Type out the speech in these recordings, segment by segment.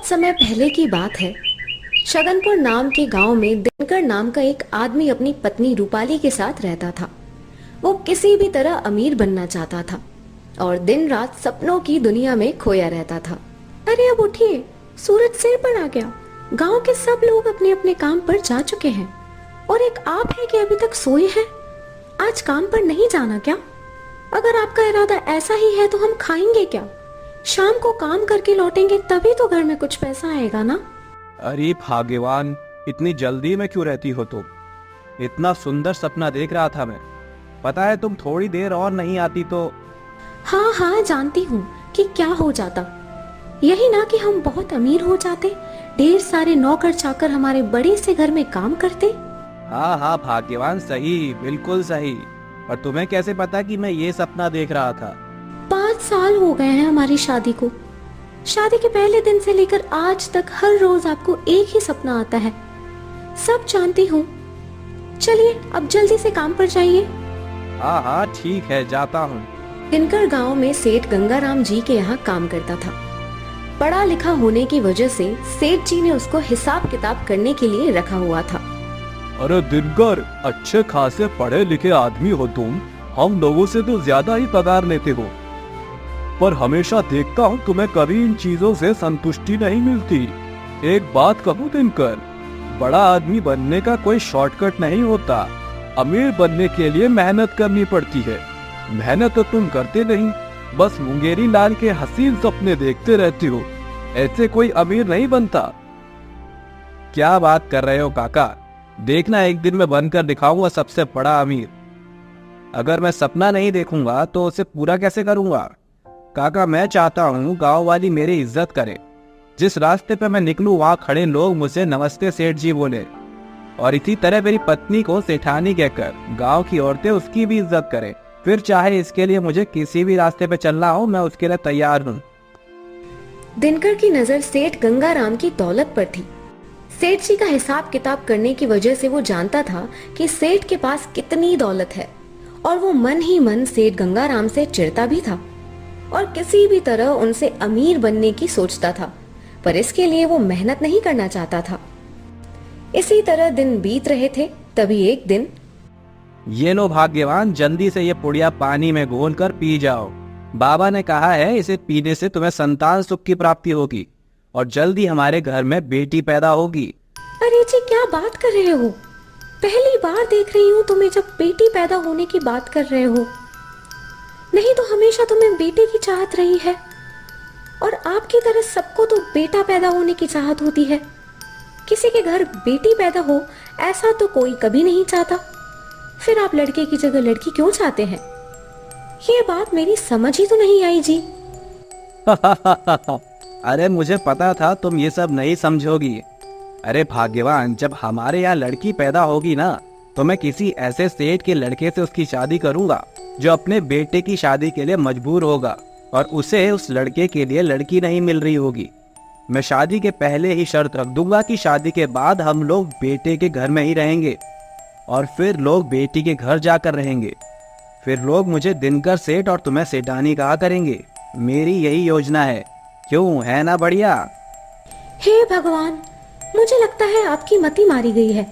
बहुत समय पहले की बात है। शगनपुर नाम के गांव में दिनकर नाम का एक आदमी अपनी पत्नी रूपाली के साथ रहता था। वो किसी भी तरह अमीर बनना चाहता था और दिन रात सपनों की दुनिया में खोया रहता था। अरे अब उठिए, सूरज सिर पर आ गया। गांव के सब लोग अपने अपने काम पर जा चुके हैं और एक आप है कि अभी तक सोए हैं। आज काम पर नहीं जाना क्या? अगर आपका इरादा ऐसा ही है तो हम खाएंगे क्या? शाम को काम करके लौटेंगे तभी तो घर में कुछ पैसा आएगा ना। अरे भाग्यवान, इतनी जल्दी में क्यों रहती हो तुम? इतना सुंदर सपना देख रहा था मैं। पता है तुम थोड़ी देर और नहीं आती तो। हाँ हाँ, जानती हूँ कि क्या हो जाता। यही ना कि हम बहुत अमीर हो जाते, ढेर सारे नौकर चाकर हमारे बड़े से घर में काम करते। हाँ हाँ भाग्यवान, सही, बिल्कुल सही। और तुम्हें कैसे पता कि मैं ये सपना देख रहा था? 5 साल हो गए हैं हमारी शादी को। शादी के पहले दिन से लेकर आज तक हर रोज आपको एक ही सपना आता है, सब जानती हूँ। चलिए अब जल्दी से काम पर जाइए। हाँ हाँ ठीक है, जाता हूँ। दिनकर गांव में सेठ गंगाराम जी के यहाँ काम करता था। पढ़ा लिखा होने की वजह से सेठ जी ने उसको हिसाब किताब करने के लिए रखा हुआ था। अरे दिनकर, अच्छे खासे पढ़े लिखे आदमी हो तुम। हम लोगों से तो ज्यादा ही पगार लेते हो, पर हमेशा देखता हूँ तुम्हें कभी इन चीजों से संतुष्टि नहीं मिलती। एक बात कहूँ दिनकर, बड़ा आदमी बनने का कोई शॉर्टकट नहीं होता। अमीर बनने के लिए मेहनत करनी पड़ती है। मेहनत तो तुम करते नहीं, बस मुंगेरी लाल के हसीन सपने देखते रहते हो। ऐसे कोई अमीर नहीं बनता। क्या बात कर रहे हो काका? देखना, एक दिन मैं बनकर दिखाऊंगा सबसे बड़ा अमीर। अगर मैं सपना नहीं देखूंगा तो उसे पूरा कैसे करूंगा? काका, मैं चाहता हूँ गांव वाली मेरी इज्जत करे। जिस रास्ते पे मैं निकलूं वहां खड़े लोग मुझे नमस्ते सेठ जी बोले, और इसी तरह मेरी पत्नी को सेठानी कहकर गांव की औरतें उसकी भी इज्जत करें। फिर चाहे इसके लिए मुझे किसी भी रास्ते पे चलना हो, मैं उसके लिए तैयार हूँ। दिनकर की नजर सेठ गंगाराम की दौलत पर थी। सेठ जी का हिसाब किताब करने की वजह से वो जानता था कि सेठ के पास कितनी दौलत है, और वो मन ही मन सेठ गंगाराम से चिढ़ता भी था और किसी भी तरह उनसे अमीर बनने की सोचता था, पर इसके लिए वो मेहनत नहीं करना चाहता था। इसी तरह दिन बीत रहे थे। तभी एक दिन, ये लो भाग्यवान, जल्दी से ये पुड़िया पानी में घोल कर पी जाओ। बाबा ने कहा है इसे पीने से तुम्हें संतान सुख की प्राप्ति होगी और जल्दी हमारे घर में बेटी पैदा होगी। अरे जी, क्या बात कर रहे हो? पहली बार देख रही हूँ तुम्हें जब बेटी पैदा होने की बात कर रहे हो। नहीं तो हमेशा तुम्हें बेटे की चाहत रही है, और आपकी तरह सबको तो बेटा पैदा होने की चाहत होती है। किसी के घर बेटी पैदा हो ऐसा तो कोई कभी नहीं चाहता। फिर आप लड़के की जगह लड़की क्यों चाहते हैं? ये बात मेरी समझ ही तो नहीं आई जी। अरे मुझे पता था तुम ये सब नहीं समझोगी। अरे भाग्यवान, जब हमारे यहाँ लड़की पैदा होगी ना, तो मैं किसी ऐसे सेठ के लड़के से उसकी शादी करूंगा जो अपने बेटे की शादी के लिए मजबूर होगा, और उसे उस लड़के के लिए लड़की नहीं मिल रही होगी। मैं शादी के पहले ही शर्त रख दूंगा कि शादी के बाद हम लोग बेटे के घर में ही रहेंगे, और फिर लोग बेटी के घर जाकर रहेंगे। फिर लोग मुझे दिनकर सेठ और तुम्हें सेठानी कहा करेंगे। मेरी यही योजना है। क्यों, है ना बढ़िया? हे भगवान, मुझे लगता है आपकी मति मारी गई है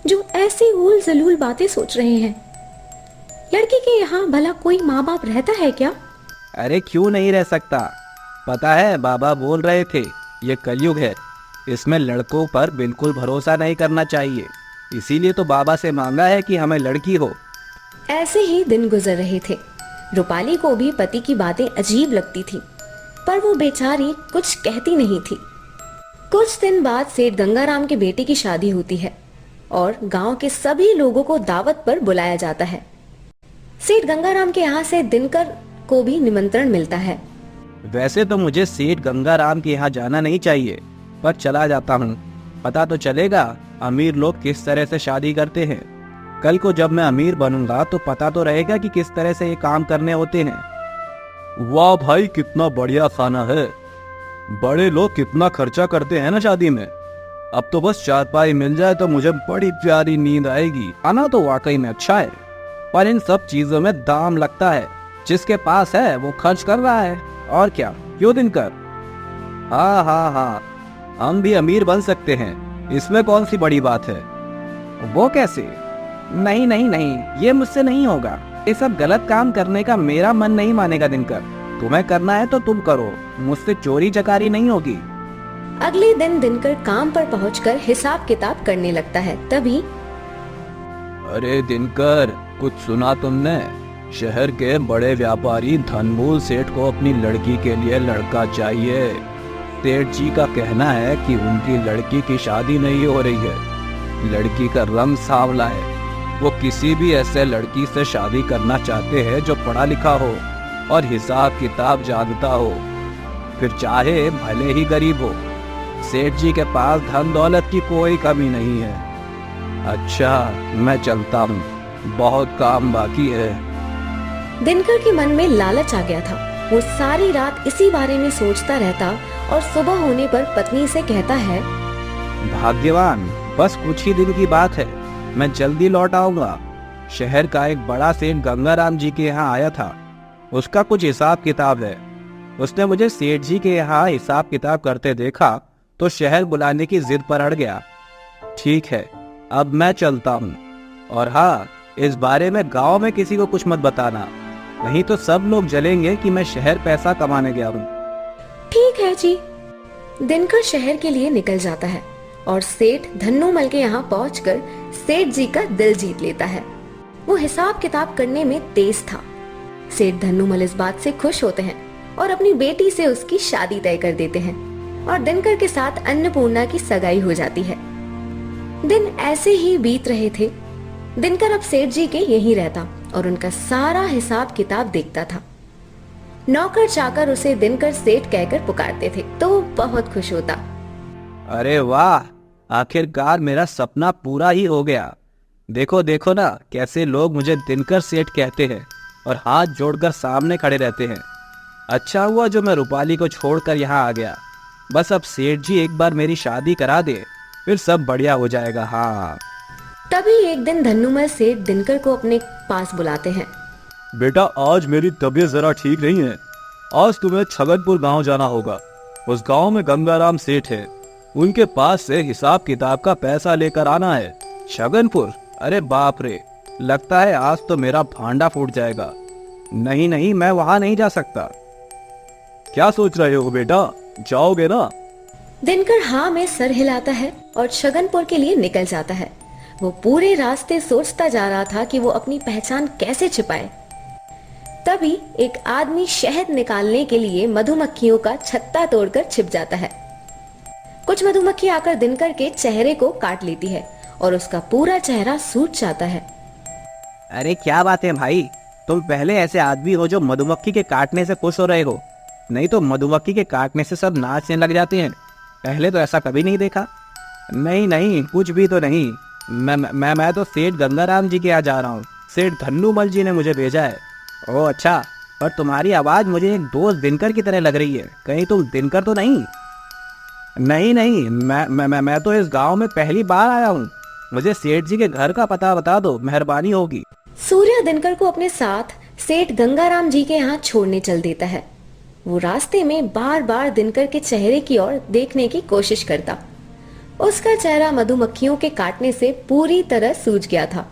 जो ऐसी उल जलूल बातें सोच रहे हैं। लड़की के यहाँ भला कोई माँ बाप रहता है क्या? अरे क्यों नहीं रह सकता? पता है, बाबा बोल रहे थे ये कलयुग है, इसमें लड़कों पर बिल्कुल भरोसा नहीं करना चाहिए। इसीलिए तो बाबा से मांगा है कि हमें लड़की हो। ऐसे ही दिन गुजर रहे थे। रूपाली को भी पति की बातें अजीब लगती थी, पर वो बेचारी कुछ कहती नहीं थी। कुछ दिन बाद सेठ गंगाराम के बेटे की शादी होती है और गांव के सभी लोगों को दावत पर बुलाया जाता है। सेठ गंगाराम के यहाँ से दिनकर को भी निमंत्रण मिलता है। वैसे तो मुझे सेठ गंगाराम के यहाँ जाना नहीं चाहिए, पर चला जाता हूँ। पता तो चलेगा अमीर लोग किस तरह से शादी करते हैं। कल को जब मैं अमीर बनूंगा तो पता तो रहेगा कि किस तरह से ये काम करने होते हैं। वाह भाई, कितना बढ़िया खाना है। बड़े लोग कितना खर्चा करते हैं ना शादी में। अब तो बस चारपाई मिल जाए तो मुझे बड़ी प्यारी नींद आएगी। खाना तो वाकई में अच्छा है, पर इन सब चीजों में दाम लगता है। जिसके पास है वो खर्च कर रहा है, और क्या। क्यों दिनकर? हाँ हाँ हाँ, हम भी अमीर बन सकते हैं, इसमें कौन सी बड़ी बात है। वो कैसे? नहीं नहीं नहीं, ये मुझसे नहीं होगा। ये सब गलत काम करने का मेरा मन नहीं मानेगा दिनकर। तुम्हें करना है तो तुम करो, मुझसे चोरी चकारी नहीं होगी। अगले दिन दिनकर काम पर पहुंचकर हिसाब किताब करने लगता है। तभी अरे दिनकर, कुछ सुना तुमने? शहर के बड़े व्यापारी धनमूल सेठ को अपनी लड़की के लिए लड़का चाहिए। सेठ जी का कहना है कि उनकी लड़की की शादी नहीं हो रही है। लड़की का रंग सांवला है। वो किसी भी ऐसे लड़की से शादी करना चाहते हैं जो पढ़ा लिखा हो और हिसाब किताब जानता हो, फिर चाहे भले ही गरीब हो। सेठ जी के पास धन दौलत की कोई कमी नहीं है। अच्छा, मैं चलता हूँ, बहुत काम बाकी है। दिनकर के मन में लालच आ गया था। वो सारी रात इसी बारे में सोचता रहता और सुबह होने पर पत्नी से कहता है, भाग्यवान, बस कुछ ही दिन की बात है, मैं जल्दी लौट आऊंगा। शहर का एक बड़ा सेठ गंगाराम जी के यहाँ आया था। उसका कुछ हिसाब किताब है। उसने मुझे सेठ जी के यहाँ हिसाब किताब करते देखा तो शहर बुलाने की जिद पर अड़ गया। ठीक है, अब मैं चलता हूँ। और हाँ, इस बारे में गांव में किसी को कुछ मत बताना, नहीं तो सब लोग जलेंगे कि मैं शहर पैसा कमाने गया हूँ। ठीक है जी। दिनकर शहर के लिए निकल जाता है और सेठ धन्नूमल के यहाँ पहुंचकर सेठ जी का दिल जीत लेता है। वो हिसाब किताब करने में तेज था। सेठ धन्नूमल इस बात से खुश होते हैं और अपनी बेटी से उसकी शादी तय कर देते हैं और दिनकर के साथ अन्नपूर्णा की सगाई हो जाती है। दिन ऐसे ही बीत रहे थे। दिनकर अब सेठ जी के यहीं रहता और उनका सारा हिसाब किताब देखता था। नौकर चाकर उसे दिनकर सेठ कहकर पुकारते थे तो वो बहुत खुश होता। अरे वाह, आखिरकार मेरा सपना पूरा ही हो गया। देखो देखो ना, कैसे लोग मुझे दिनकर सेठ कहते हैं और हाथ जोड़कर सामने खड़े रहते हैं। अच्छा हुआ जो मैं रूपाली को छोड़कर यहाँ आ गया। बस अब सेठ जी एक बार मेरी शादी करा दे, फिर सब बढ़िया हो जाएगा। हाँ। तभी एक दिन धन्नूमल सेठ दिनकर को अपने पास बुलाते हैं। बेटा, आज मेरी तबीयत जरा ठीक नहीं है। आज तुम्हें छगनपुर गांव जाना होगा। उस गांव में गंगाराम सेठ है, उनके पास से हिसाब किताब का पैसा लेकर आना है। छगनपुर? अरे बाप रे, लगता है आज तो मेरा भांडा फूट जाएगा। नहीं नहीं, मैं वहां नहीं जा सकता। क्या सोच रहे हो बेटा, जाओगे ना? दिनकर हाँ में सर हिलाता है और छगनपुर के लिए निकल जाता है। वो पूरे रास्ते सोचता जा रहा था कि वो अपनी पहचान कैसे छिपाए। तभी एक आदमी शहद निकालने के लिए मधुमक्खियों का छत्ता तोड़कर छिप जाता है। कुछ मधुमक्खी आकर दिनकर के चेहरे को काट लेती है और उसका पूरा चेहरा सूज जाता है। अरे क्या बात है भाई, तुम पहले ऐसे आदमी हो जो मधुमक्खी के काटने से खुश हो रहे हो, नहीं तो मधुमक्खी के काटने से सब नाचने लग जाते हैं। पहले तो ऐसा कभी नहीं देखा। नहीं नहीं, कुछ भी तो नहीं। मैं तो सेठ गंगाराम जी के यहाँ जा रहा हूँ। सेठ धन्नूमल जी ने मुझे भेजा है। ओह अच्छा, पर तुम्हारी आवाज़ मुझे एक दोस्त दिनकर की तरह लग रही है। कहीं तुम दिनकर तो नहीं? नहीं नहीं, मैं तो इस गांव में पहली बार आया हूँ। मुझे सेठ जी के घर का पता बता दो, मेहरबानी होगी। सूर्य दिनकर को अपने साथ सेठ गंगाराम जी के यहाँ छोड़ने चल देता है। वो रास्ते में बार बार दिनकर के चेहरे की ओर देखने की कोशिश करता। उसका चेहरा मधुमक्खियों के काटने से पूरी तरह सूज गया था।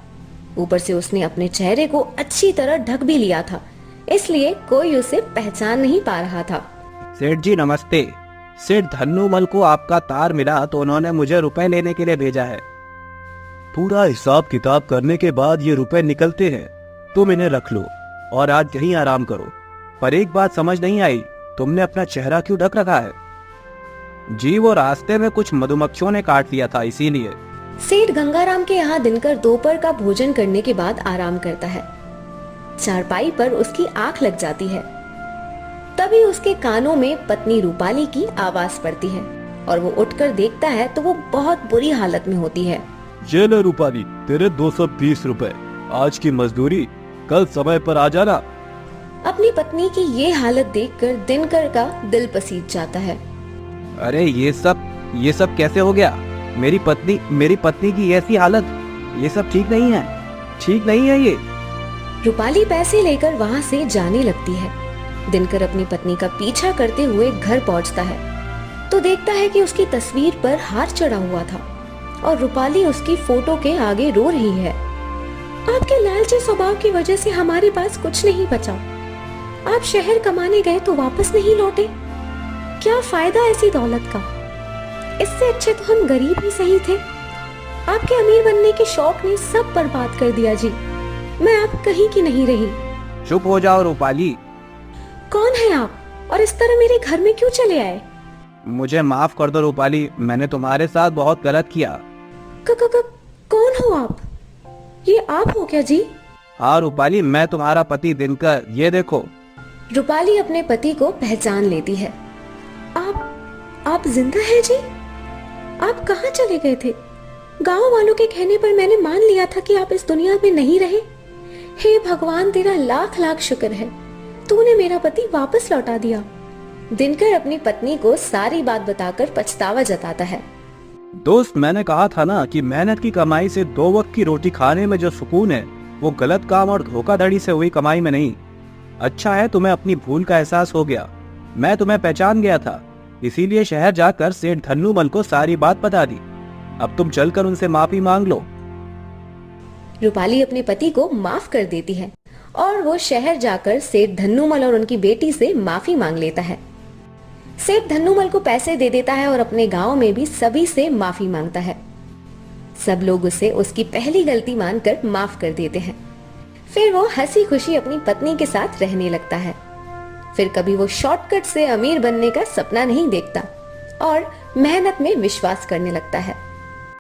ऊपर से उसने अपने चेहरे को अच्छी तरह ढक भी लिया था, इसलिए कोई उसे पहचान नहीं पा रहा था। सेठ जी नमस्ते। सेठ धन्नूमल को आपका तार मिला तो उन्होंने मुझे रुपए लेने के लिए भेजा है। पूरा हिसाब किताब करने के बाद ये रुपए निकलते हैं, तुम इन्हें रख लो और आज यहीं आराम करो। पर एक बात समझ नहीं आई, तुमने अपना चेहरा क्यों ढक रखा है? जी वो रास्ते में कुछ मधुमक्खियों ने काट लिया था, इसीलिए। सेठ गंगाराम के यहाँ दिनकर दोपहर का भोजन करने के बाद आराम करता है। चारपाई पर उसकी आंख लग जाती है। तभी उसके कानों में पत्नी रूपाली की आवाज पड़ती है और वो उठकर देखता है तो वो बहुत बुरी हालत में होती है। ये ले रूपाली, तेरे 220 रुपए। आज की मजदूरी, कल समय पर आ जाना। अपनी पत्नी की ये हालत देखकर दिनकर का दिल पसीज जाता है। अरे ये सब कैसे हो गया? मेरी पत्नी की ऐसी हालत, ये सब ठीक नहीं है ये। रूपाली पैसे लेकर वहाँ से जाने लगती है। दिनकर अपनी पत्नी का पीछा करते हुए घर पहुँचता है। तो देखता है कि उसकी तस्वीर पर हार चढ़ा हुआ था और रूपाली उसकी फोटो के आगे रो रही है। आपके लालची स्वभाव की वजह से हमारे पास कुछ नहीं बचा। आप शहर कमाने गए तो वापस नहीं लौटे। क्या फायदा ऐसी दौलत का? इससे अच्छे तो हम गरीब ही सही थे। आपके अमीर बनने के शौक ने सब बर्बाद कर दिया जी। मैं आप कहीं की नहीं रही। चुप हो जाओ रूपाली। कौन है आप और इस तरह मेरे घर में क्यों चले आए? मुझे माफ कर दो रूपाली, मैंने तुम्हारे साथ बहुत गलत किया। कौन हो आप? ये आप हो क्या जी? हाँ रूपाली, मैं तुम्हारा पति दिनकर, ये देखो। रूपाली अपने पति को पहचान लेती है। आप जिंदा हैं जी? आप कहाँ चले गए थे? गांव वालों के कहने पर मैंने मान लिया था कि आप इस दुनिया में नहीं रहे। हे भगवान, तेरा लाख लाख शुक्र है, तूने मेरा पति वापस लौटा दिया। दिनकर अपनी पत्नी को सारी बात बताकर पछतावा जताता है। दोस्त, मैंने कहा था ना कि मेहनत की कमाई से 2 वक्त की रोटी खाने में जो सुकून है वो गलत काम और धोखाधड़ी से हुई कमाई में नहीं। अच्छा है तुम्हें अपनी भूल का एहसास हो गया। मैं तुम्हें पहचान गया था, इसीलिए शहर जाकर सेठ धन्नूमल को सारी बात बता दी। अब तुम चलकर उनसे माफी मांग लो। रूपाली अपने पति को माफ कर देती है और वो शहर जाकर सेठ धन्नूमल और उनकी बेटी से माफी मांग लेता है। सेठ धन्नूमल को पैसे दे देता है और अपने गांव में भी सभी से माफी मांगता है। सब लोग उसे उसकी पहली गलती मानकर माफ कर देते हैं। फिर वो हंसी खुशी अपनी पत्नी के साथ रहने लगता है। फिर कभी वो शॉर्टकट से अमीर बनने का सपना नहीं देखता और मेहनत में विश्वास करने लगता है।